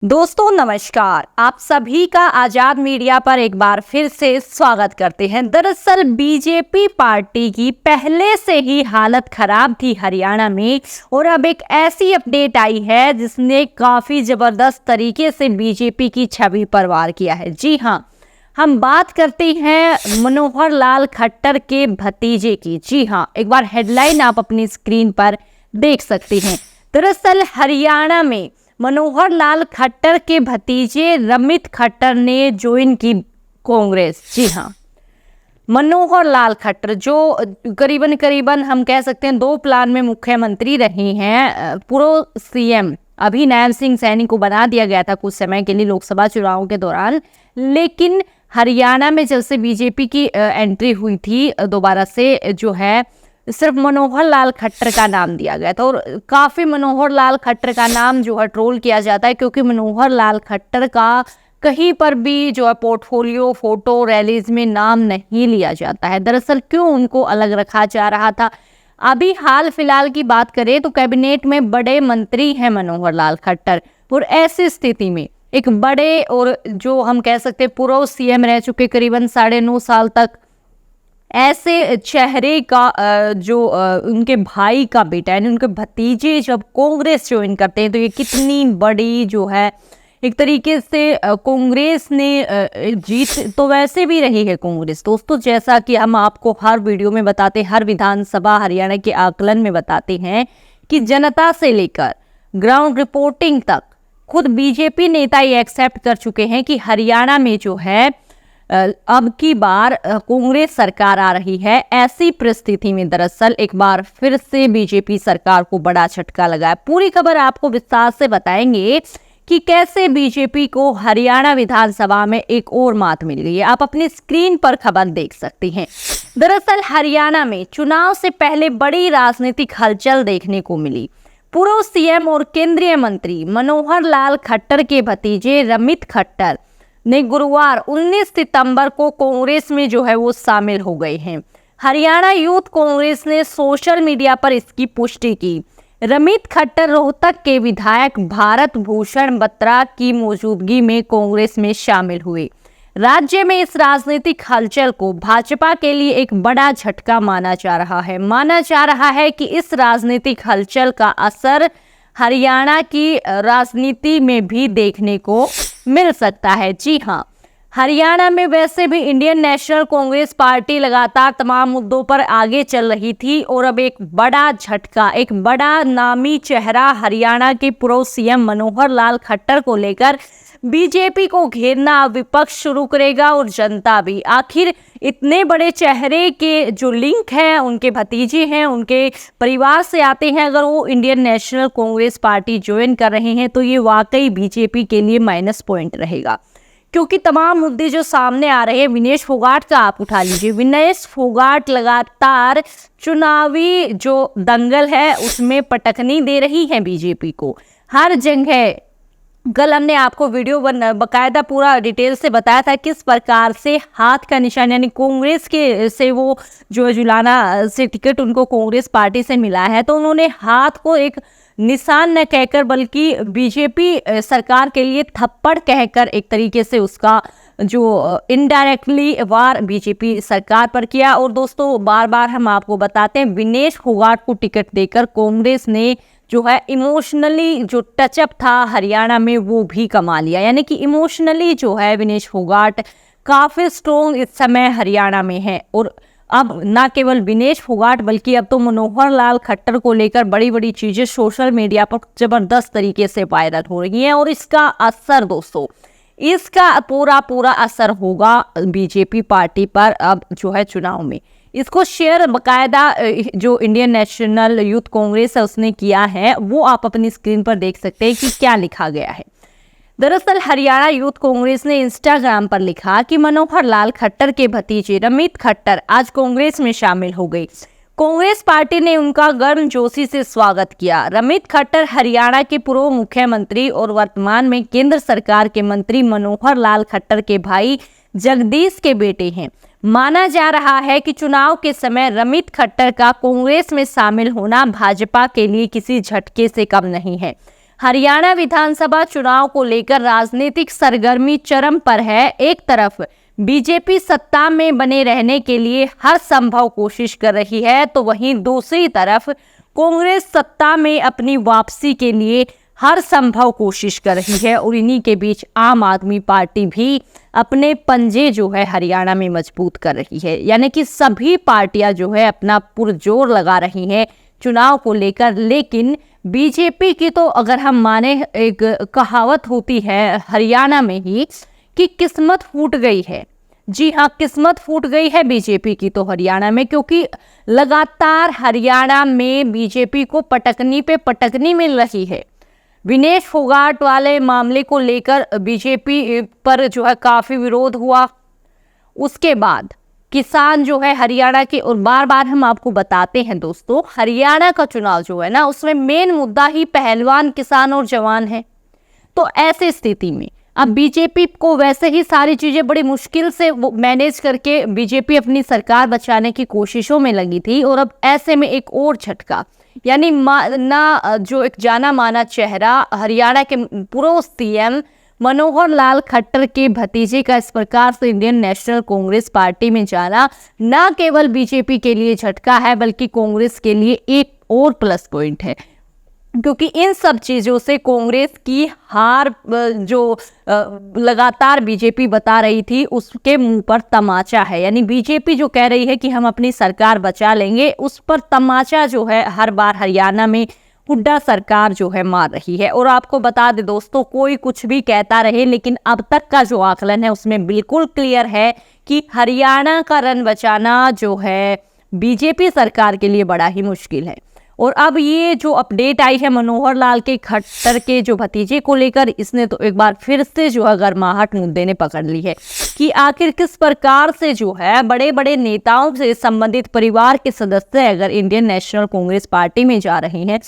दोस्तों नमस्कार। आप सभी का आजाद मीडिया पर एक बार फिर से स्वागत करते हैं। दरअसल बीजेपी पार्टी की पहले से ही हालत खराब थी हरियाणा में, और अब एक ऐसी अपडेट आई है जिसने काफी जबरदस्त तरीके से बीजेपी की छवि पर वार किया है। जी हाँ, हम बात करते हैं मनोहर लाल खट्टर के भतीजे की। जी हाँ, एक बार हेडलाइन आप अपनी स्क्रीन पर देख सकते हैं। दरअसल हरियाणा में मनोहर लाल खट्टर के भतीजे रमित खट्टर ने ज्वाइन की कांग्रेस। जी हाँ, मनोहर लाल खट्टर जो करीबन करीबन हम कह सकते हैं 2 प्लान में मुख्यमंत्री रहे हैं। पूर्व सीएम अभी नैब सिंह सैनी को बना दिया गया था कुछ समय के लिए लोकसभा चुनाव के दौरान, लेकिन हरियाणा में जब से बीजेपी की एंट्री हुई थी दोबारा से, जो है सिर्फ मनोहर लाल खट्टर का नाम दिया गया था। और काफी मनोहर लाल खट्टर का नाम जो है ट्रोल किया जाता है, क्योंकि मनोहर लाल खट्टर का कहीं पर भी जो है पोर्टफोलियो फोटो रैलीज में नाम नहीं लिया जाता है। दरअसल क्यों उनको अलग रखा जा रहा था? अभी हाल फिलहाल की बात करें तो कैबिनेट में बड़े मंत्री हैं मनोहर लाल खट्टर, और ऐसी स्थिति में एक बड़े और जो हम कह सकते हैं पूर्व सीएम रह चुके करीबन 9.5 साल तक, ऐसे चेहरे का जो उनके भाई का बेटा यानी उनके भतीजे जब कांग्रेस ज्वाइन करते हैं तो ये कितनी बड़ी जो है एक तरीके से कांग्रेस ने जीत तो वैसे भी रही है कांग्रेस। दोस्तों, जैसा कि हम आपको हर वीडियो में बताते, हर विधानसभा हरियाणा के आकलन में बताते हैं कि जनता से लेकर ग्राउंड रिपोर्टिंग तक खुद बीजेपी नेता ये एक्सेप्ट कर चुके हैं कि हरियाणा में जो है अब की बार कांग्रेस सरकार आ रही है। ऐसी परिस्थिति में दरअसल एक बार फिर से बीजेपी सरकार को बड़ा झटका लगा है। पूरी खबर आपको विस्तार से बताएंगे कि कैसे बीजेपी को हरियाणा विधानसभा में एक और मात मिल गई है। आप अपनी स्क्रीन पर खबर देख सकते हैं। दरअसल हरियाणा में चुनाव से पहले बड़ी राजनीतिक हलचल देखने को मिली। पूर्व सीएम और केंद्रीय मंत्री मनोहर लाल खट्टर के भतीजे रमित खट्टर ने गुरुवार 19 सितंबर को कांग्रेस में जो है वो शामिल हो गए हैं। हरियाणा यूथ कांग्रेस ने सोशल मीडिया पर इसकी पुष्टि की। रमित खट्टर रोहतक के विधायक भारत भूषण बत्रा की मौजूदगी में कांग्रेस में शामिल हुए। राज्य में इस राजनीतिक हलचल को भाजपा के लिए एक बड़ा झटका माना जा रहा है। माना जा रहा है कि इस राजनीतिक हलचल का असर हरियाणा की राजनीति में भी देखने को मिल सकता है। जी हाँ, हरियाणा में वैसे भी इंडियन नेशनल कांग्रेस पार्टी लगातार तमाम मुद्दों पर आगे चल रही थी, और अब एक बड़ा झटका, एक बड़ा नामी चेहरा हरियाणा के पूर्व सीएम मनोहर लाल खट्टर को लेकर बीजेपी को घेरना विपक्ष शुरू करेगा, और जनता भी। आखिर इतने बड़े चेहरे के जो लिंक हैं, उनके भतीजे हैं, उनके परिवार से आते हैं, अगर वो Indian national Congress party join कर रहे हैं तो ये वाकई बीजेपी के लिए माइनस पॉइंट रहेगा। क्योंकि तमाम मुद्दे जो सामने आ रहे हैं, विनेश फोगाट का आप उठा लीजिए। विनेश फोगाट लगातार चुनावी जो दंगल है उसमें पटकनी दे रही है बीजेपी को हर जगह। कल हमने आपको वीडियो बकायदा पूरा डिटेल से बताया था किस प्रकार से हाथ का निशान यानी कांग्रेस के से वो जो जुलाना से टिकट उनको कांग्रेस पार्टी से मिला है, तो उन्होंने हाथ को एक निशान न कहकर बल्कि बीजेपी सरकार के लिए थप्पड़ कहकर एक तरीके से उसका जो इनडायरेक्टली वार बीजेपी सरकार पर किया। और दोस्तों, बार बार हम आपको बताते हैं विनेश फोगाट को टिकट देकर कांग्रेस ने जो है इमोशनली जो टचअप था हरियाणा में वो भी कमा लिया। यानी कि इमोशनली जो है विनेश फोगाट काफी स्ट्रॉन्ग इस समय हरियाणा में है। और अब ना केवल विनेश फोगाट बल्कि अब तो मनोहर लाल खट्टर को लेकर बड़ी बड़ी चीजें सोशल मीडिया पर जबरदस्त तरीके से वायरल हो रही हैं, और इसका असर दोस्तों, इसका पूरा असर होगा बीजेपी पार्टी पर अब जो है चुनाव में। इसको शेयर बकायदा जो इंडियन नेशनल यूथ कांग्रेस है उसने किया है, वो आप अपनी स्क्रीन पर देख सकते हैं कि क्या लिखा गया है। दरअसल हरियाणा यूथ कांग्रेस ने इंस्टाग्राम पर लिखा कि मनोहर लाल खट्टर के भतीजे रमित खट्टर आज कांग्रेस में शामिल हो गए। कांग्रेस पार्टी ने उनका गर्मजोशी से स्वागत किया। रमित खट्टर हरियाणा के पूर्व मुख्यमंत्री और वर्तमान में केंद्र सरकार के मंत्री मनोहर लाल खट्टर के भाई जगदीश के बेटे हैं। माना जा रहा है कि चुनाव के समय रमित खट्टर का कांग्रेस में शामिल होना भाजपा के लिए किसी झटके से कम नहीं है। हरियाणा विधानसभा चुनाव को लेकर राजनीतिक सरगर्मी चरम पर है। एक तरफ बीजेपी सत्ता में बने रहने के लिए हर संभव कोशिश कर रही है, तो वहीं दूसरी तरफ कांग्रेस सत्ता में अपनी वापसी के लिए हर संभव कोशिश कर रही है। और इन्हीं के बीच आम आदमी पार्टी भी अपने पंजे जो है हरियाणा में मजबूत कर रही है। यानी कि सभी पार्टियां जो है अपना पुरजोर लगा रही हैं चुनाव को लेकर। लेकिन बीजेपी की तो अगर हम माने, एक कहावत होती है हरियाणा में ही कि किस्मत फूट गई है। जी हाँ, किस्मत फूट गई है बीजेपी की तो हरियाणा में, क्योंकि लगातार हरियाणा में बीजेपी को पटकनी पे पटकनी मिल रही है। विनेश फोगाट वाले मामले को लेकर बीजेपी पर जो है काफी विरोध हुआ। उसके बाद किसान जो है हरियाणा के, और बार बार हम आपको बताते हैं दोस्तों, हरियाणा का चुनाव जो है ना, उसमें मेन मुद्दा ही पहलवान, किसान और जवान है। तो ऐसी स्थिति में अब बीजेपी को वैसे ही सारी चीजें बड़ी मुश्किल से मैनेज करके बीजेपी अपनी सरकार बचाने की कोशिशों में लगी थी, और अब ऐसे में एक और झटका, यानी ना जो एक जाना माना चेहरा हरियाणा के पूर्व सीएम मनोहर लाल खट्टर के भतीजे का इस प्रकार से इंडियन नेशनल कांग्रेस पार्टी में जाना न केवल बीजेपी के लिए झटका है, बल्कि कांग्रेस के लिए एक और प्लस पॉइंट है। क्योंकि इन सब चीजों से कांग्रेस की हार जो लगातार बीजेपी बता रही थी, उसके मुंह पर तमाचा है। यानी बीजेपी जो कह रही है कि हम अपनी सरकार बचा लेंगे, उस पर तमाचा जो है हर बार हरियाणा में हुड्डा सरकार जो है मार रही है। और आपको बता दे दोस्तों, कोई कुछ भी कहता रहे, लेकिन अब तक का जो आकलन है उसमें बिल्कुल क्लियर है कि हरियाणा का रन बचाना जो है बीजेपी सरकार के लिए बड़ा ही मुश्किल है। और अब ये जो अपडेट आई है मनोहर लाल के खट्टर के जो भतीजे को लेकर, इसने तो एक बार फिर से जो है गर्माहट मुद्दे ने पकड़ ली है कि आखिर किस प्रकार से जो है बड़े बड़े नेताओं से संबंधित परिवार के सदस्य अगर इंडियन नेशनल कांग्रेस पार्टी में जा रहे हैं।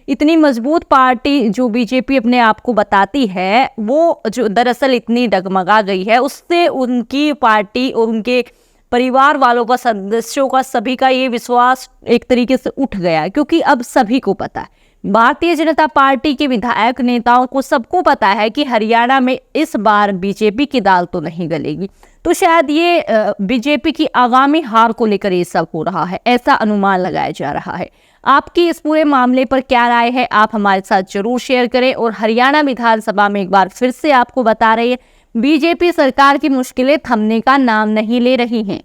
इतनी मजबूत पार्टी जो बीजेपी अपने आप को बताती है, वो जो दरअसल इतनी डगमगा गई है, उससे उनकी पार्टी और उनके परिवार वालों का, सदस्यों का, सभी का ये विश्वास एक तरीके से उठ गया। क्योंकि अब सभी को पता है, भारतीय जनता पार्टी के विधायक नेताओं को सबको पता है कि हरियाणा में इस बार बीजेपी की दाल तो नहीं गलेगी। तो शायद ये बीजेपी की आगामी हार को लेकर ये सब हो रहा है, ऐसा अनुमान लगाया जा रहा है। आपकी इस पूरे मामले पर क्या राय है, आप हमारे साथ जरूर शेयर करें। और हरियाणा विधानसभा में एक बार फिर से आपको बता रहे हैं, बीजेपी सरकार की मुश्किलें थमने का नाम नहीं ले रही हैं।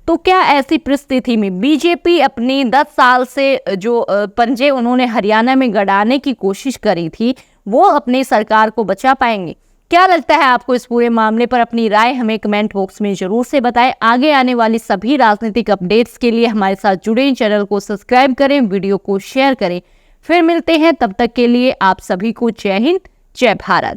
तो क्या ऐसी परिस्थिति में बीजेपी अपनी 10 साल से जो पंजे उन्होंने हरियाणा में गड़ाने की कोशिश करी थी, वो अपनी सरकार को बचा पाएंगे? क्या लगता है आपको इस पूरे मामले पर? अपनी राय हमें कमेंट बॉक्स में जरूर से बताएं। आगे आने वाली सभी राजनीतिक अपडेट्स के लिए हमारे साथ जुड़े, चैनल को सब्सक्राइब करें, वीडियो को शेयर करें। फिर मिलते हैं, तब तक के लिए आप सभी को जय हिंद, जय भारत।